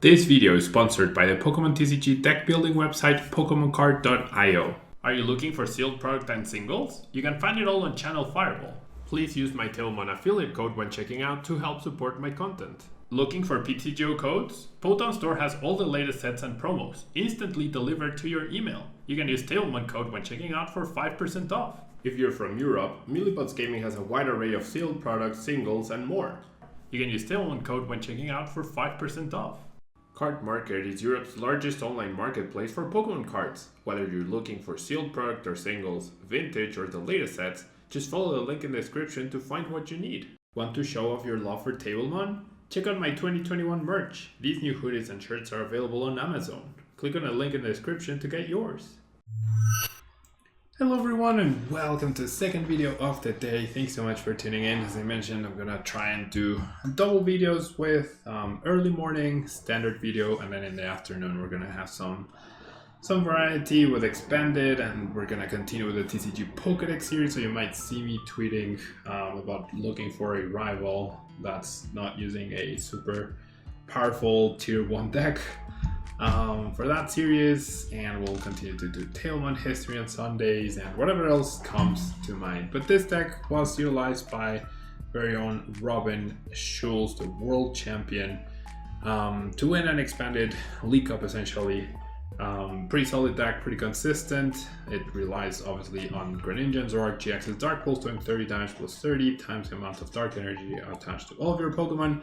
This video is sponsored by the Pokemon TCG deck building website PokemonCard.io. Are you looking for sealed product and singles? You can find it all on Channel Fireball. Please use my Tailmon affiliate code when checking out to help support my content. Looking for PTGO codes? Poton Store has all the latest sets and promos, instantly delivered to your email. You can use Tailmon code when checking out for 5% off. If you're from Europe, Millipots Gaming has a wide array of sealed products, singles, and more. You can use Tailmon code when checking out for 5% off. Card Market is Europe's largest online marketplace for Pokemon cards. Whether you're looking for sealed product or singles, vintage or the latest sets, just follow the link in the description to find what you need. Want to show off your love for Tablemon? Check out my 2021 merch. These new hoodies and shirts are available on Amazon. Click on the link in the description to get yours. Hello everyone and welcome to the second video of the day. Thanks so much for tuning in. As I mentioned, I'm gonna try and do double videos with early morning standard video, and then in the afternoon we're gonna have some variety with expanded, and we're gonna continue with the TCG Pokédex series. So you might see me tweeting about looking for a rival that's not using a super powerful tier 1 deck for that series, and we'll continue to do Tailmon history on Sundays and whatever else comes to mind. But this deck was utilized by very own Robin Schulz, the world champion, to win an expanded League Cup essentially. Pretty solid deck, pretty consistent. It relies obviously on Greninja and Zoroark GX's Dark Pulse, doing 30 damage plus 30 times the amount of dark energy attached to all of your Pokemon.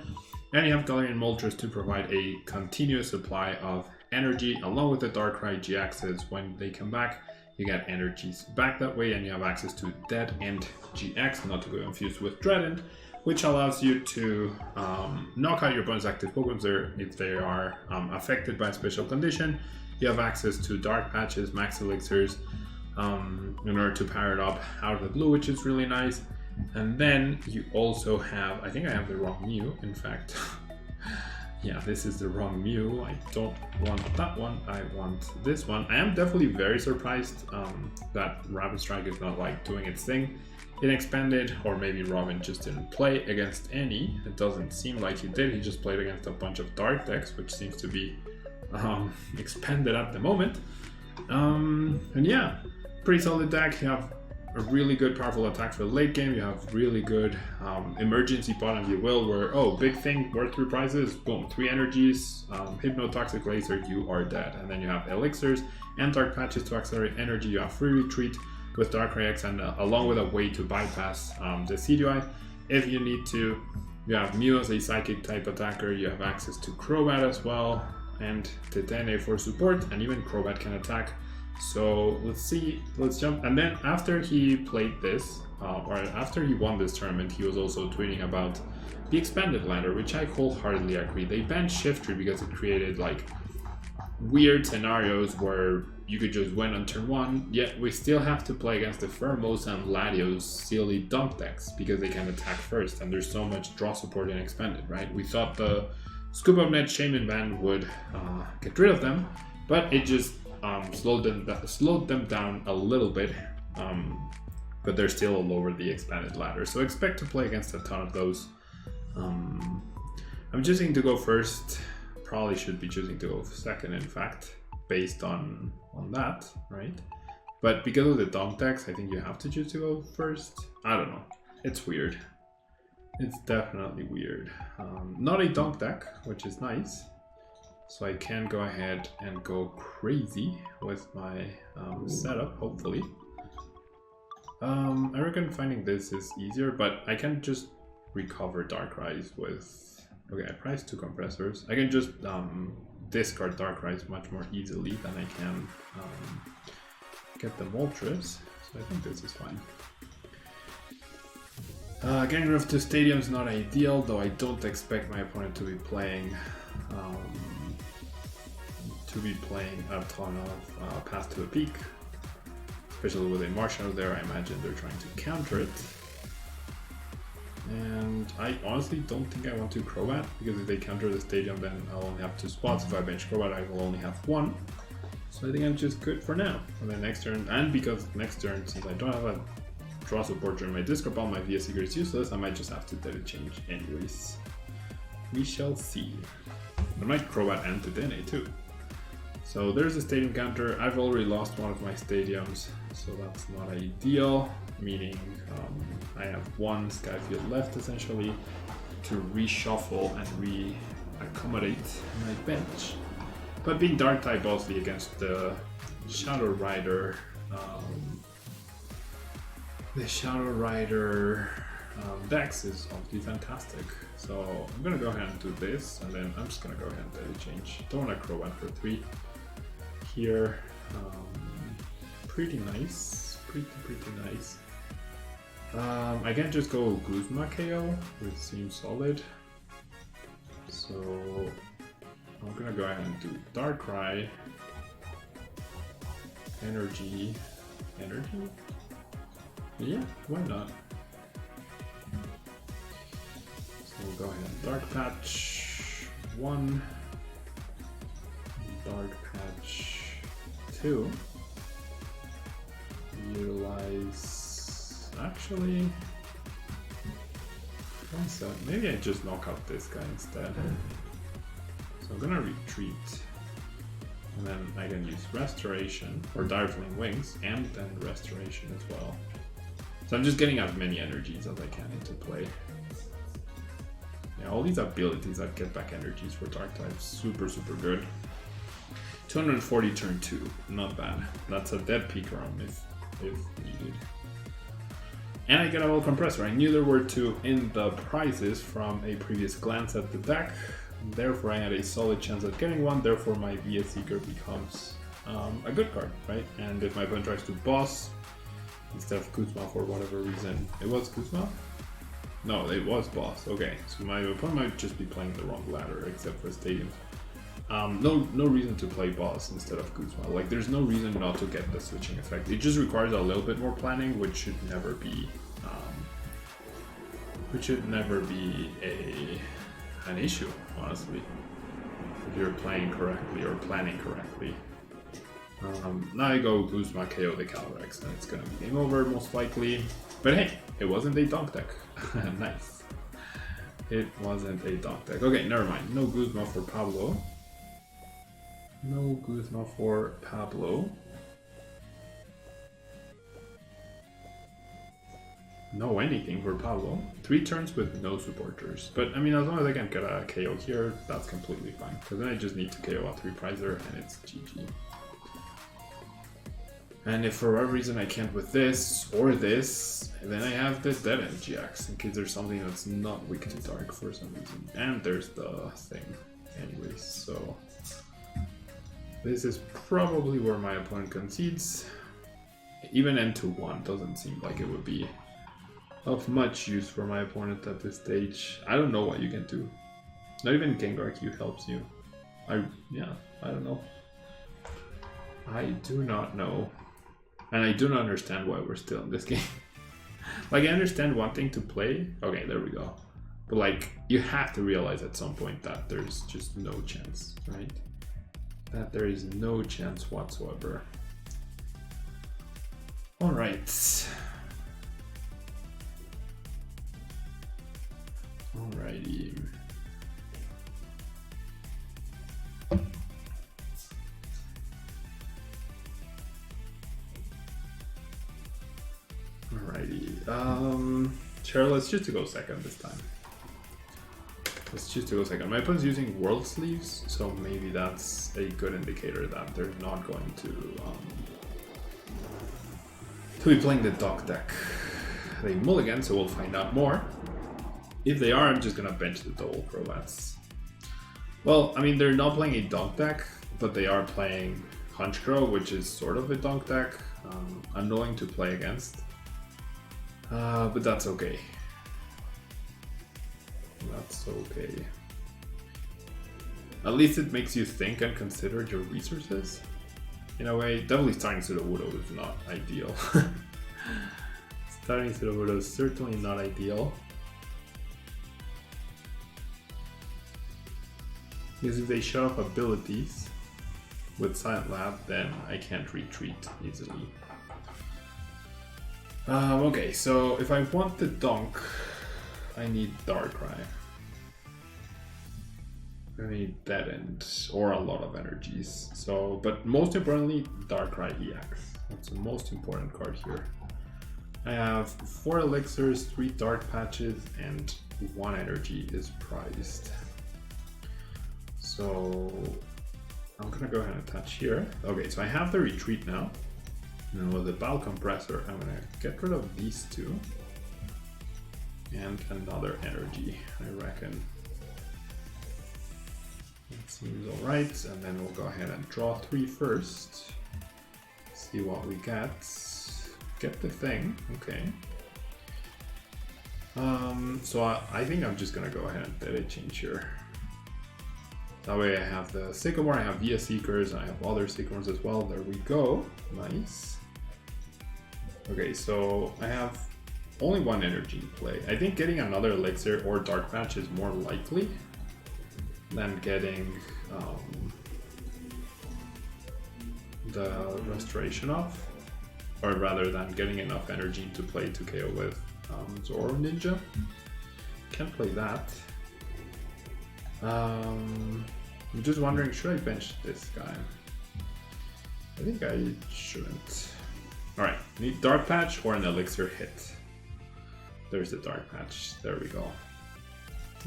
And you have Galarian Moltres to provide a continuous supply of energy, along with the Darkrai GXs. When they come back, you get energies back that way, and you have access to Dead End GX, not to be confused with Dread End, which allows you to knock out your opponent's active Pokemon if they are affected by a special condition. You have access to Dark Patches, Max Elixirs, in order to power it up out of the blue, which is really nice. And then you also have, I think I have the wrong Mew, in fact. Yeah, this is the wrong Mew. I don't want that one, I want this one. I am definitely very surprised that Rapid Strike is not like doing its thing in expanded, or maybe Robin just didn't play against any. It doesn't seem like he did. He just played against a bunch of dark decks, which seems to be expanded at the moment. And yeah, pretty solid deck. You have a really good powerful attack for the late game. You have really good emergency pot, if you will, where, oh, big thing, worth 3 prizes, boom, 3 energies, Hypnotoxic Laser, you are dead. And then you have Elixirs and Dark Patches to accelerate energy. You have Free Retreat with Darkrai X, and along with a way to bypass the CDI if you need to. You have Mew as a psychic type attacker. You have access to Crobat as well, and Titane for support, and even Crobat can attack. So let's jump. And then after he played this, or after he won this tournament, he was also tweeting about the expanded ladder, which I wholeheartedly agree. They banned Shiftry because it created like weird scenarios where you could just win on turn 1, yet we still have to play against the Pheromos and Latios silly dunk decks because they can attack first, and there's so much draw support in expanded, right? We thought the Scoop Up Net Shaman ban would get rid of them, but it just slowed them down a little bit, but they're still all over the expanded ladder, so expect to play against a ton of those. I'm choosing to go first, probably should be choosing to go second, in fact, based on that, right? But because of the dunk decks, I think you have to choose to go first. I don't know, it's weird. It's definitely weird. Not a dunk deck, which is nice. So I can go ahead and go crazy with my setup, hopefully. I reckon finding this is easier, but I can just recover Darkrai's with... Okay, I priced 2 compressors. I can just discard Darkrai's much more easily than I can get the Moltres. So I think this is fine. Getting rid of 2 stadiums is not ideal, though I don't expect my opponent to be playing a ton of Path to a Peak, especially with a Marshall there. I imagine they're trying to counter it, and I honestly don't think I want to Crobat, because if they counter the stadium, then I'll only have 2 spots. If I bench Crobat, I will only have 1, so I think I'm just good for now. And then next turn, and because next turn, since I don't have a draw support during my discard pile, my VS Seeker is useless, I might just have to data change anyways. We shall see. I might Crobat and Dedenne too. So there's a stadium counter. I've already lost one of my stadiums, so that's not ideal. Meaning I have one Skyfield left essentially to reshuffle and re-accommodate my bench. But being Dark type mostly against the Shadow Rider, Dex is obviously fantastic. So I'm gonna go ahead and do this, and then I'm just gonna go ahead and daily change. Don't wanna Crobat for 3 here. Pretty nice, pretty nice. I can just go Guzma KO, which seems solid. So I'm gonna go ahead and do Darkrai, Energy. Yeah, why not? So we'll go ahead and Dark Patch 1, Dark Patch 2. Utilize. Actually, one sec. Maybe I just knock out this guy instead. So I'm gonna retreat. And then I can use Restoration or Darkling Wings and then Restoration as well. So I'm just getting as many energies as I can into play. Yeah, all these abilities that get back energies for Dark types, super good. 240 turn 2, not bad. That's a dead Pikarom if needed. And I get a whole compressor. I knew there were 2 in the prizes from a previous glance at the deck. Therefore, I had a solid chance at getting one. Therefore, my VS Seeker becomes a good card, right? And if my opponent tries to boss instead of Kuzma for whatever reason, it was Kuzma? No, it was boss. Okay, so my opponent might just be playing the wrong ladder, except for stadiums. No reason to play boss instead of Kuzma. Like, there's no reason not to get the switching effect. It just requires a little bit more planning, which should never be an issue, honestly, if you're playing correctly or planning correctly. Now I go Guzma KO the Calyrex, and it's gonna be game over most likely. But hey, it wasn't a donk deck. Nice. It wasn't a donk deck. Okay, never mind. No Guzma for Pablo. No Guzma for Pablo. No anything for Pablo. 3 turns with no supporters. But I mean, as long as I can get a KO here, that's completely fine. Because then I just need to KO a 3-prizer and it's GG. And if for whatever reason I can't with this or this, then I have this Dead End GX in case there's something that's not weak to Dark for some reason. And there's the thing. Anyways, so this is probably where my opponent concedes. Even N2-1 doesn't seem like it would be of much use for my opponent at this stage. I don't know what you can do. Not even Gengar Q helps you. I don't know. I do not know. And I do not understand why we're still in this game. Like, I understand wanting to play. Okay, there we go. But like, you have to realize at some point that there's just no chance, right? That there is no chance whatsoever. Alright. Alrighty. Sure, let's choose to go second this time. Let's choose to go second. My opponent's using World Sleeves, so maybe that's a good indicator that they're not going to be playing the Dock deck. They mulligan, so we'll find out more. If they are, I'm just gonna bench the double Crobats. Well, I mean, they're not playing a Donk deck, but they are playing Honchkrow, which is sort of a Donk deck. Annoying to play against. But that's okay. That's okay. At least it makes you think and consider your resources. In a way, definitely starting Sudowoodo is not ideal. Starting Sudowoodo is certainly not ideal. Because if they shut off abilities with Silent Lab, then I can't retreat easily. Okay, so if I want the Donk, I need Darkrai. I need Dead End or a lot of energies. So, but most importantly, Darkrai EX. That's the most important card here. I have 4 elixirs, 3 dark patches, and 1 energy is prized. So I'm gonna go ahead and attach here. Okay, so I have the retreat now. And with the Bowel Compressor, I'm gonna get rid of these 2. And another energy, I reckon. That seems alright, and then we'll go ahead and draw 3 first. See what we get. Get the thing, okay. So I think I'm just gonna go ahead and data change here. That way I have the Sycamore, I have Via Seekers, I have other Sycamores as well. There we go, nice. Okay, so I have only 1 energy in play. I think getting another elixir or dark patch is more likely than getting the restoration off, or rather than getting enough energy to play to KO with Zoro Ninja. Can't play that. I'm just wondering, should I bench this guy? I think I shouldn't. Alright, need dark patch or an elixir hit. There's the dark patch, there we go.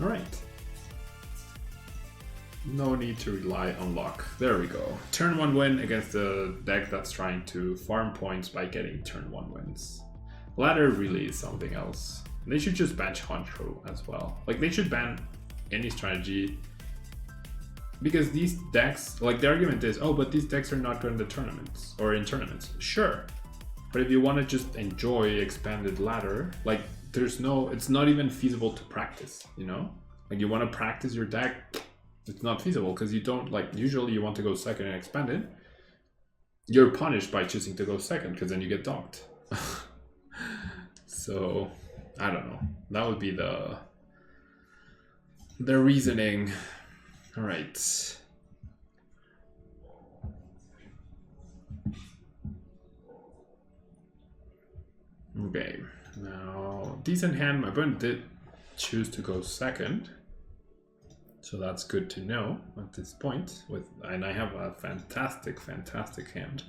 Alright. No need to rely on luck. There we go. Turn 1 win against a deck that's trying to farm points by getting turn 1 wins. Ladder really is something else. They should just ban Honcho as well. Like, they should ban any strategy. Because these decks, like, the argument is, oh, but these decks are not good in the tournaments, or in tournaments. Sure. But if you want to just enjoy expanded ladder, like, there's no, it's not even feasible to practice, you know? Like, you want to practice your deck, it's not feasible because you don't, like, usually you want to go second and expanded. You're punished by choosing to go second because then you get docked. So, I don't know. That would be the reasoning. All right. Okay, now decent hand. My opponent did choose to go second, so that's good to know at this point. And I have a fantastic hand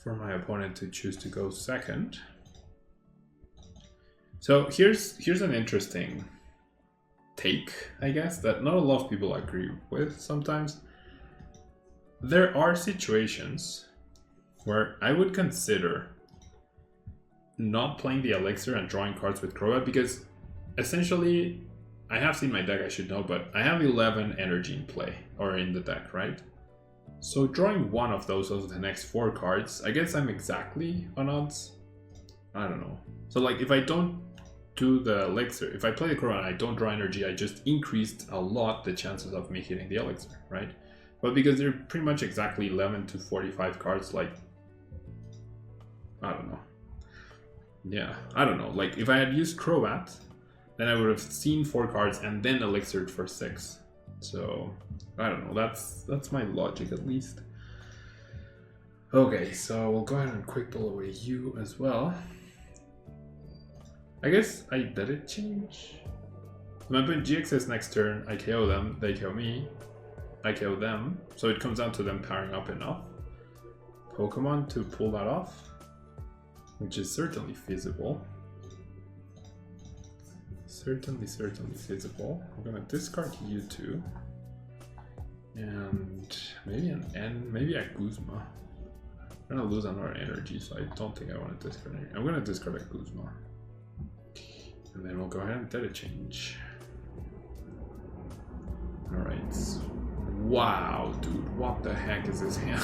for my opponent to choose to go second. So here's an interesting take, I guess, that not a lot of people agree with sometimes. There are situations where I would consider not playing the elixir and drawing cards with Crobat, because essentially I have seen my deck, I should know, but I have 11 energy in play, or in the deck, right? So drawing one of those over the next 4 cards, I guess I'm exactly on odds. I don't know. So like, if I don't do the elixir, if I play the Crobat and I don't draw energy, I just increased a lot the chances of me hitting the elixir, right? But because they're pretty much exactly 11 to 45 cards, like, I don't know. Yeah, I don't know. Like, if I had used Crobat, then I would have seen 4 cards and then elixired for 6. So, I don't know. That's my logic, at least. Okay, so we'll go ahead and quick pull away you as well. I guess I did it change. When I put GXS next turn, I KO them, they KO me, I KO them. So it comes down to them powering up enough Pokemon to pull that off, which is certainly feasible. Certainly feasible. I'm gonna discard you two. And maybe an N, maybe a Guzma. I'm gonna lose another energy, so I don't think I want to discard it. I'm gonna discard a Guzma. And then we'll go ahead and data change. Alright. Wow, dude, what the heck is this hand?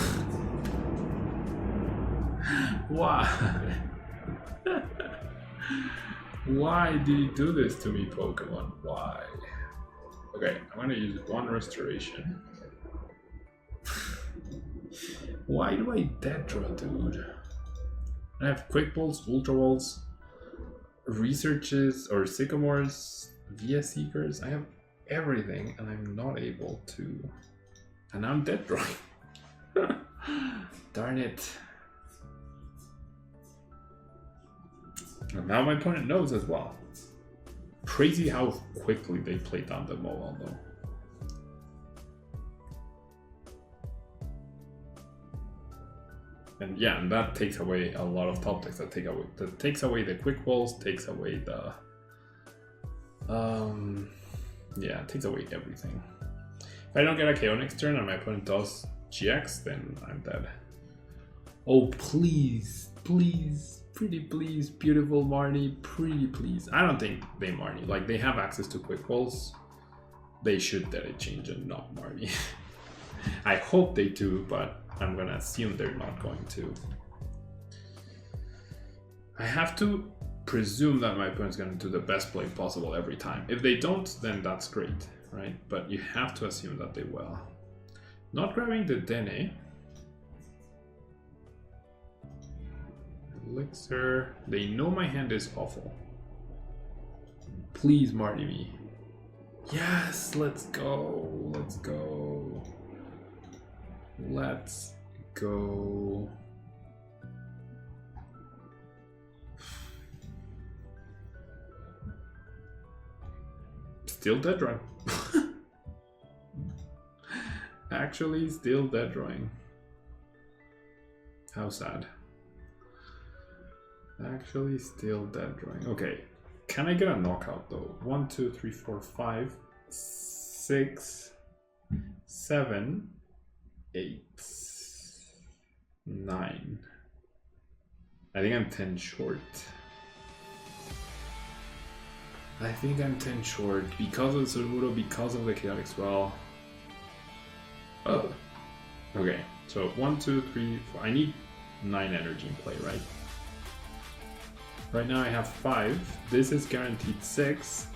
Why? Why did you do this to me, Pokemon? Why? Okay, I'm gonna use 1 restoration. Why do I dead draw, dude? I have Quick Balls, Ultra Balls, Researches or Sycamores, Via Seekers. I have everything and I'm not able to. And now I'm dead drawing. Darn it. And now my opponent knows as well. Crazy how quickly they play down the mobile though. And yeah, and that takes away a lot of top decks. That takes away the quick balls, takes away the yeah, it takes away everything. If I don't get a KO next turn and my opponent does GX, then I'm dead. Oh please, please, pretty please, beautiful Marnie, pretty please. I don't think they Marnie. Like, they have access to quick balls. They should let it change and not Marnie. I hope they do, but I'm gonna assume they're not going to. I have to presume that my opponent's gonna do the best play possible every time. If they don't, then that's great, right? But you have to assume that they will. Not grabbing the Dene. Elixir. They know my hand is awful. Please Marty me. Yes, let's go. Let's go. Let's go. Still dead drawing. Actually, still dead drawing. How sad. Actually, still dead drawing. Okay. Can I get a knockout though? 1, 2, 3, 4, 5, 6, 7, 8, 9. I think I'm 10 short. I think I'm 10 short because of Cerudo, because of the Chaotic Swell. Oh. Okay, so 1, 2, 3, 4. I need 9 energy in play, right? Right now I have 5. This is guaranteed 6.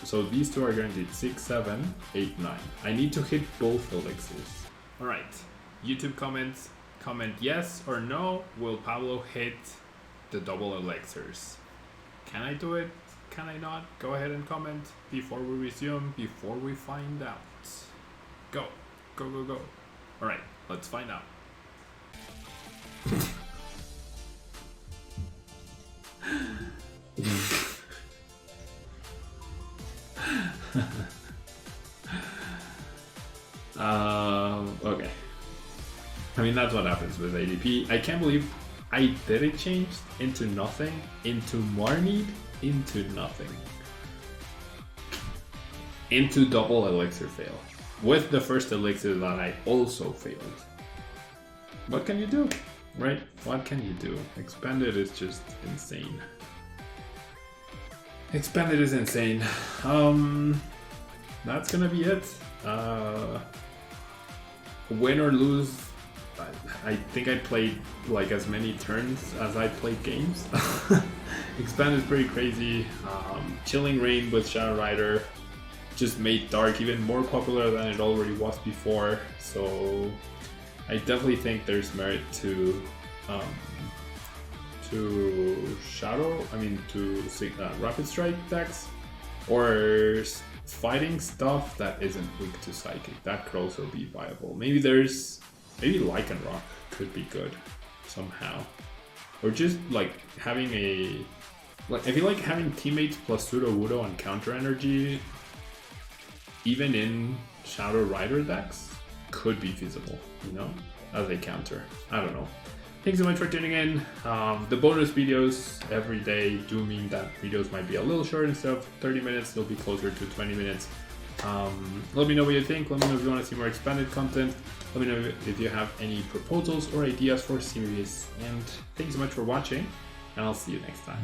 So these two are guaranteed 6, 7, 8, 9. I need to hit both elixirs. Alright, YouTube comments. Comment yes or no. Will Pablo hit the double elixirs? Can I do it? Can I not? Go ahead and comment before we resume, before we find out. Go, go, go, go. Alright, let's find out. Okay. I mean, that's what happens with ADP. I can't believe I did it change into nothing, into Marnie, into nothing, into double elixir fail, with the first elixir that I also failed. What can you do, right? What can you do? Expanded is just insane. Expanded is insane. That's gonna be it. Win or lose, I think I played like as many turns as I played games. Expand is pretty crazy. Chilling Rain with Shadow Rider just made Dark even more popular than it already was before. So I definitely think there's merit to Rapid Strike decks, or fighting stuff that isn't weak to Psychic. That could also be viable. Maybe Lycanroc could be good somehow, or just like having I feel like having teammates plus Sudowoodo and counter energy, even in Shadow Rider decks, could be feasible, you know, as a counter. I don't know. Thanks so much for tuning in. The bonus videos every day do mean that videos might be a little short. Instead of 30 minutes, they'll be closer to 20 minutes. Let me know what you think. Let me know if you want to see more expanded content. Let me know if you have any proposals or ideas for series. And thanks so much for watching, and I'll see you next time.